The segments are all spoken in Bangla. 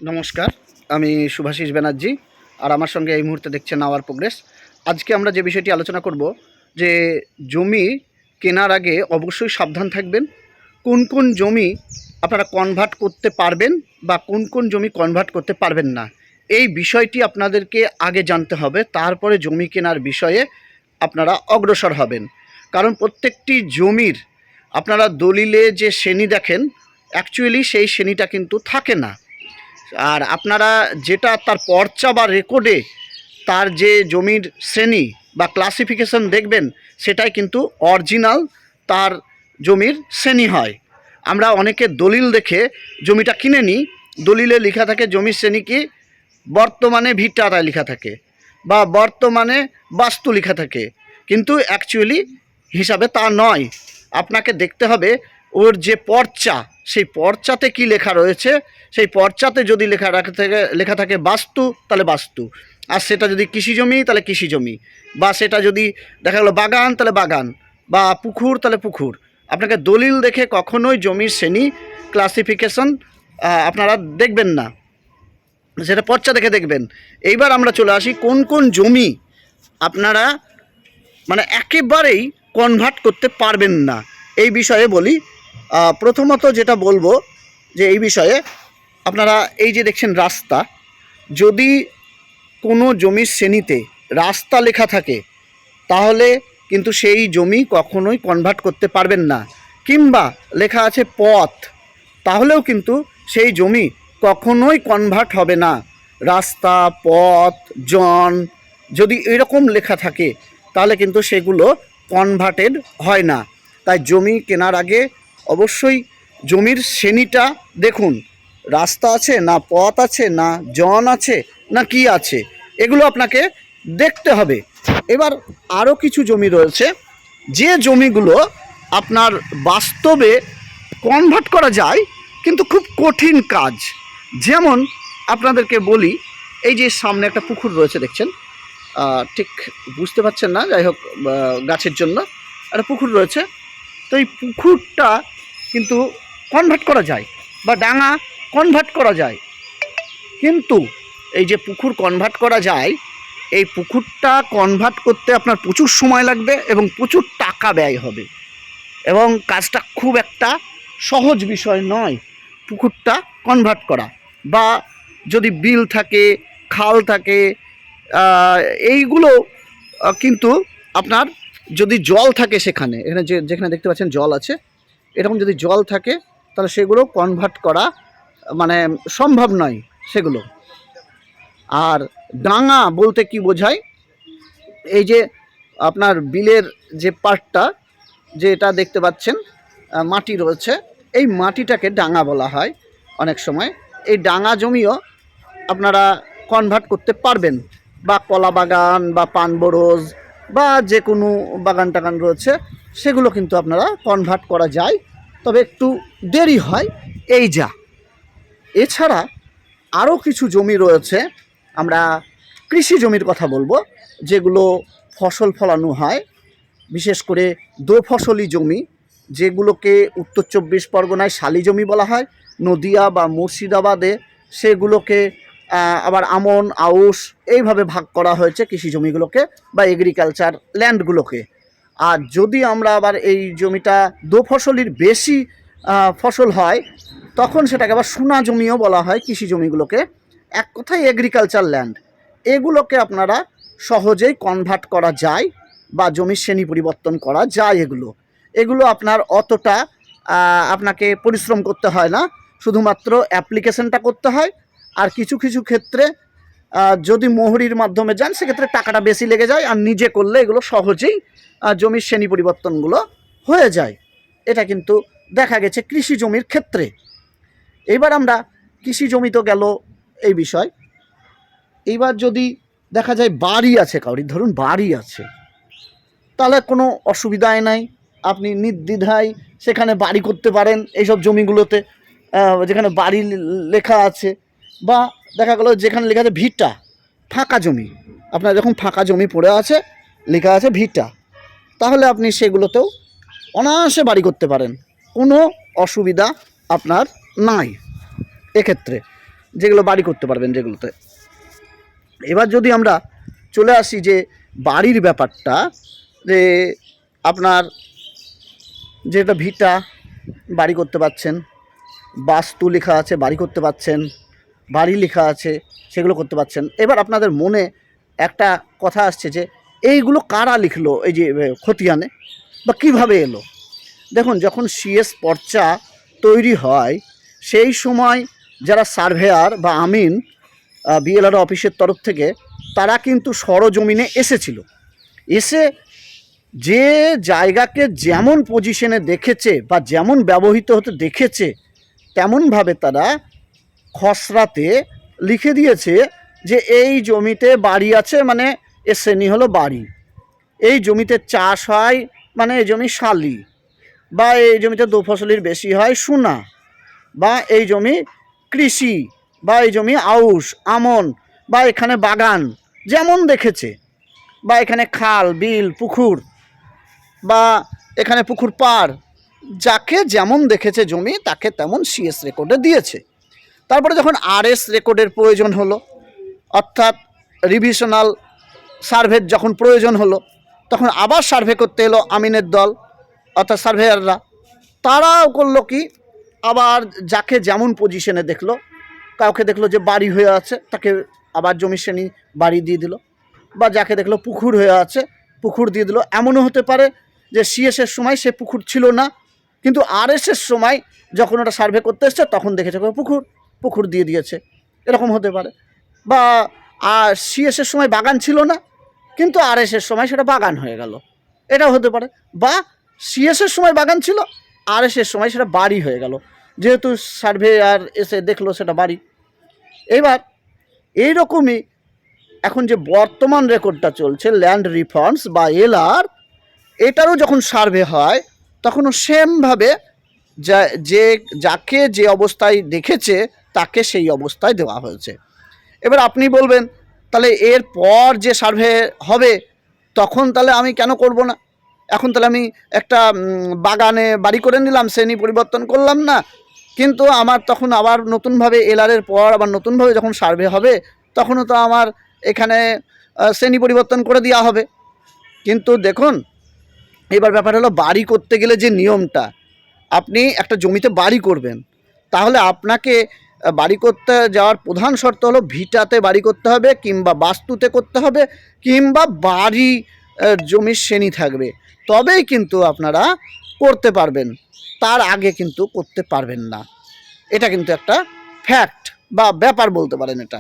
নমস্কার, আমি শুভাশিস ব্যানার্জি। আর আমার সঙ্গে এই মুহূর্তে দেখছেন আওয়ার প্রোগ্রেস। আজকে আমরা যে বিষয়টি আলোচনা করব যে জমি কেনার আগে অবশ্যই সাবধান থাকবেন। কোন কোন জমি আপনারা কনভার্ট করতে পারবেন বা কোন কোন জমি কনভার্ট করতে পারবেন না, এই বিষয়টি আপনাদেরকে আগে জানতে হবে। তারপরে জমি কেনার বিষয়ে আপনারা অগ্রসর হবেন। কারণ প্রত্যেকটি জমির আপনারা দলিলে যে শ্রেণী দেখেন, অ্যাকচুয়ালি সেই শ্রেণীটা কিন্তু থাকে না। আর আপনারা যেটা তার পর্চা বা রেকর্ডে তার যে জমির শ্রেণী বা ক্লাসিফিকেশন দেখবেন, সেটাই কিন্তু অরিজিনাল তার জমির শ্রেণী হয়। আমরা অনেকে দলিল দেখে জমিটা কিনে নিই, দলিলে লেখা থাকে জমির শ্রেণী কি বর্তমানে ভিটারায় লেখা থাকে বা বর্তমানে বাস্তু লেখা থাকে, কিন্তু অ্যাকচুয়ালি হিসাবে তা নয়। আপনাকে দেখতে হবে ওর যে পর্চা, সেই পর্চাতে কি লেখা রয়েছে। সেই পর্চাতে যদি লেখা থাকে বাস্তু, তাহলে বাস্তু। আর সেটা যদি কৃষি জমি, তাহলে কৃষি জমি। বা সেটা যদি দেখা গেলো বাগান, তাহলে বাগান। বা পুকুর, তাহলে পুকুর। আপনাকে দলিল দেখে কখনোই জমির শ্রেণী ক্লাসিফিকেশন আপনারা দেখবেন না, সেটা পর্চা দেখে দেখবেন। এইবার আমরা চলে আসি কোন কোন জমি আপনারা মানে একেবারেই কনভার্ট করতে পারবেন না, এই বিষয়ে বলি। প্রথমত যেটা বলবো যে এই বিষয়ে আপনারা এই যে দেখছেন রাস্তা, যদি কোনো জমির শ্রেণীতে রাস্তা লেখা থাকে তাহলে কিন্তু সেই জমি কখনোই কনভার্ট করতে পারবেন না। কিংবা লেখা আছে পথ, তাহলেও কিন্তু সেই জমি কখনোই কনভার্ট হবে না। রাস্তা, পথ, জন যদি এরকম লেখা থাকে তাহলে কিন্তু সেগুলো কনভার্টেড হয় না। তাই জমি কেনার আগে অবশ্যই জমির শ্রেণীটা দেখুন, রাস্তা আছে না পথ আছে না জন আছে না কি আছে, এগুলো আপনাকে দেখতে হবে। এবার আরও কিছু জমি রয়েছে যে জমিগুলো আপনার বাস্তবে কনভার্ট করা যায়, কিন্তু খুব কঠিন কাজ। যেমন আপনাদেরকে বলি, এই যে সামনে একটা পুকুর রয়েছে দেখছেন, ঠিক বুঝতে পারছেন না, যাই হোক গাছের জন্য একটা পুকুর রয়েছে। তো এই পুকুরটা কিন্তু কনভার্ট করা যায় বা ডাঙা কনভার্ট করা যায়, কিন্তু এই যে পুকুর কনভার্ট করা যায়, এই পুকুরটা কনভার্ট করতে আপনার প্রচুর সময় লাগবে এবং প্রচুর টাকা ব্যয় হবে, এবং কাজটা খুব একটা সহজ বিষয় নয় পুকুরটা কনভার্ট করা। বা যদি বিল থাকে, খাল থাকে, এইগুলো কিন্তু আপনার যদি জল থাকে সেখানে, এখানে যেখানে দেখতে পাচ্ছেন জল আছে, এরকম যদি জল থাকে তাহলে সেগুলো কনভার্ট করা মানে সম্ভব নয় সেগুলো। আর ডাঙা বলতে কি বোঝায়, এই যে আপনার বিলের যে পার্টটা যেটা দেখতে পাচ্ছেন মাটি রয়েছে, এই মাটিটাকে ডাঙা বলা হয় অনেক সময়। এই ডাঙা জমিও আপনারা কনভার্ট করতে পারবেন, বা কলা বাগান বা পান বরজ বা যে কোনো বাগান টাগান রয়েছে সেগুলো কিন্তু আপনারা কনভার্ট করা যায়, তবে একটু দেরি হয় এই যা। এছাড়া আরও কিছু জমি রয়েছে, আমরা কৃষি জমির কথা বলবো, যেগুলো ফসল ফলানো হয়, বিশেষ করে দোফসলি জমি, যেগুলোকে উত্তর 24 পরগনায় শালি জমি বলা হয়, নদিয়া বা মুর্শিদাবাদে সেগুলোকে আবার আমন, আউশ এইভাবে ভাগ করা হয়েছে কৃষি জমিগুলোকে বা এগ্রিকালচার ল্যান্ডগুলোকে। আর যদি আমরা আবার এই জমিটা দোফসলির বেশি ফসল হয়, তখন সেটাকে আবার সোনা জমিও বলা হয় কৃষি জমিগুলোকে। এক কথায় এগ্রিকালচার ল্যান্ড, এগুলোকে আপনারা সহজেই কনভার্ট করা যায় বা জমির শ্রেণী পরিবর্তন করা যায়। এগুলো আপনার অতটা আপনাকে পরিশ্রম করতে হয় না, শুধুমাত্র অ্যাপ্লিকেশনটা করতে হয়। আর কিছু কিছু ক্ষেত্রে যদি মোহরির মাধ্যমে যান সেক্ষেত্রে টাকাটা বেশি লেগে যায়, আর নিজে করলে এগুলো সহজেই জমির শ্রেণী পরিবর্তনগুলো হয়ে যায়। এটা কিন্তু দেখা গেছে কৃষি জমির ক্ষেত্রে। এইবার আমরা কৃষি জমি তো গেল এই বিষয়। এইবার যদি দেখা যায় বাড়ি আছে কাউরির, ধরুন বাড়ি আছে, তাহলে কোনো অসুবিধাই নাই, আপনি নির্দ্বিধায় সেখানে বাড়ি করতে পারেন এইসব জমিগুলোতে যেখানে বাড়ি লেখা আছে। বা দেখা গেলো যেখানে লেখা আছে ভিটা, ফাঁকা জমি, আপনার যখন ফাঁকা জমি পড়ে আছে লেখা আছে ভিটা, তাহলে আপনি সেগুলোতেও অনায়াসে বাড়ি করতে পারেন, কোনো অসুবিধা আপনার নাই এক্ষেত্রে। যেগুলো বাড়ি করতে পারবেন যেগুলোতে। এবার যদি আমরা চলে আসি যে বাড়ির ব্যাপারটা, যে আপনার যেটা ভিটা বাড়ি করতে পারছেন, বাস্তু লেখা আছে বাড়ি করতে পারছেন, বাড়ি লেখা আছে সেগুলো করতে পারছেন। এবার আপনাদের মনে একটা কথা আসছে যে এইগুলো কারা লিখলো, এই যে খতিয়ানে বা কিভাবে এলো। দেখুন, যখন সিএস পর্চা তৈরি হয় সেই সময় যারা সার্ভেয়ার বা আমিন বিএলআর অফিসের তরফ থেকে তারা কিন্তু সরজমিনে এসেছিল, এসে যে জায়গাকে যেমন পজিশনে দেখেছে বা যেমন ব্যবহৃত হতে দেখেছে তেমনভাবে তারা খসড়াতে লিখে দিয়েছে যে এই জমিতে বাড়ি আছে, মানে এর শ্রেণী হলো বাড়ি। এই জমিতে চাষ হয় মানে এই জমি শালি, বা এই জমিতে দু ফসলির বেশি হয় সোনা, বা এই জমি কৃষি, বা এই জমি আউশ আমন, বা এখানে বাগান যেমন দেখেছে, বা এখানে খাল বিল পুকুর, বা এখানে পুকুর পাড়, যাকে যেমন দেখেছে জমি তাকে তেমন সিএস রেকর্ডে দিয়েছে। তারপরে যখন আরএস রেকর্ডের প্রয়োজন হলো, অর্থাৎ রিভিশনাল সার্ভের যখন প্রয়োজন হলো, তখন আবার সার্ভে করতে এলো আমিনের দল অর্থাৎ সার্ভেয়াররা। তারাও করলো কি, আবার যাকে যেমন পজিশনে দেখলো, কাউকে দেখলো যে বাড়ি হয়ে আছে তাকে আবার জমি শ্রেণী বাড়ি দিয়ে দিল, বা যাকে দেখলো পুকুর হয়ে আছে পুকুর দিয়ে দিল। এমনও হতে পারে যে সিএসের সময় সে পুকুর ছিল না, কিন্তু আরএসের সময় যখন ওটা সার্ভে করতে এসছে তখন দেখেছে পুকুর, পুকুর দিয়ে দিয়েছে, এরকম হতে পারে। বা সিএসের সময় বাগান ছিল না, কিন্তু আরএসের সময় সেটা বাগান হয়ে গেল, এটাও হতে পারে। বা সিএসের সময় বাগান ছিল, আরএসের সময় সেটা বাড়ি হয়ে গেল, যেহেতু সার্ভে আর এসে দেখলো সেটা বাড়ি। এবার এইরকমই এখন যে বর্তমান রেকর্ডটা চলছে ল্যান্ড রিফর্মস বা এলআর, এটারও যখন সার্ভে হয় তখনও সেমভাবে যাকে যে অবস্থায় দেখেছে তাকে সেই অবস্থায় দেওয়া হয়েছে। এবার আপনি বলবেন তাহলে এর পর যে সার্ভে হবে তখন তাহলে আমি কেন করব না, এখন তাহলে আমি একটা বাগানে বাড়ি করে নিলাম, শ্রেণী পরিবর্তন করলাম না, কিন্তু আমার তখন আবার নতুনভাবে এলআরের পর আবার নতুনভাবে যখন সার্ভে হবে তখনও তো আমার এখানে শ্রেণী পরিবর্তন করে দেওয়া হবে। কিন্তু দেখুন, এবার ব্যাপার হলো বাড়ি করতে গেলে যে নিয়মটা, আপনি একটা জমিতে বাড়ি করবেন, তাহলে আপনাকে বাড়ি করতে যাওয়ার প্রধান শর্ত হলো ভিটাতে বাড়ি করতে হবে, কিংবা বাস্তুতে করতে হবে, কিংবা বাড়ি জমির শ্রেণী থাকবে, তবেই কিন্তু আপনারা করতে পারবেন, তার আগে কিন্তু করতে পারবেন না। এটা কিন্তু একটা ফ্যাক্ট বা ব্যাপার বলতে পারেন এটা।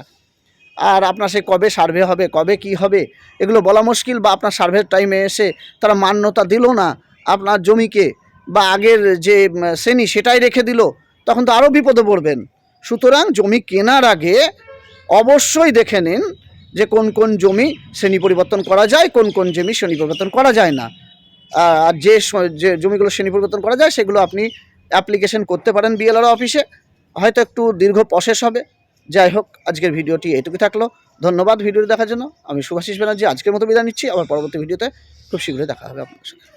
আর আপনার সে কবে সার্ভে হবে কবে কি হবে এগুলো বলা মুশকিল, বা আপনার সার্ভের টাইমে এসে তারা মান্যতা দিল না আপনার জমিকে, বা আগের যে শ্রেণী সেটাই রেখে দিল, তখন তো আরও বিপদে পড়বেন। সুতরাং জমি কেনার আগে অবশ্যই দেখে নিন যে কোন কোন জমি শ্রেণী পরিবর্তন করা যায়, কোন কোন জমি শ্রেণী পরিবর্তন করা যায় না। আর যে জমিগুলো শ্রেণী পরিবর্তন করা যায় সেগুলো আপনি অ্যাপ্লিকেশন করতে পারেন বিএলআর অফিসে, হয়তো একটু দীর্ঘ প্রসেস হবে। যাই হোক, আজকের ভিডিওটি এটুকু থাকলো। ধন্যবাদ ভিডিওটি দেখার জন্য। আমি শুভাশিস ব্যানার্জি আজকের মতো বিদায় নিচ্ছি, আবার পরবর্তী ভিডিওতে খুব শীঘ্রই দেখা হবে আপনার সাথে।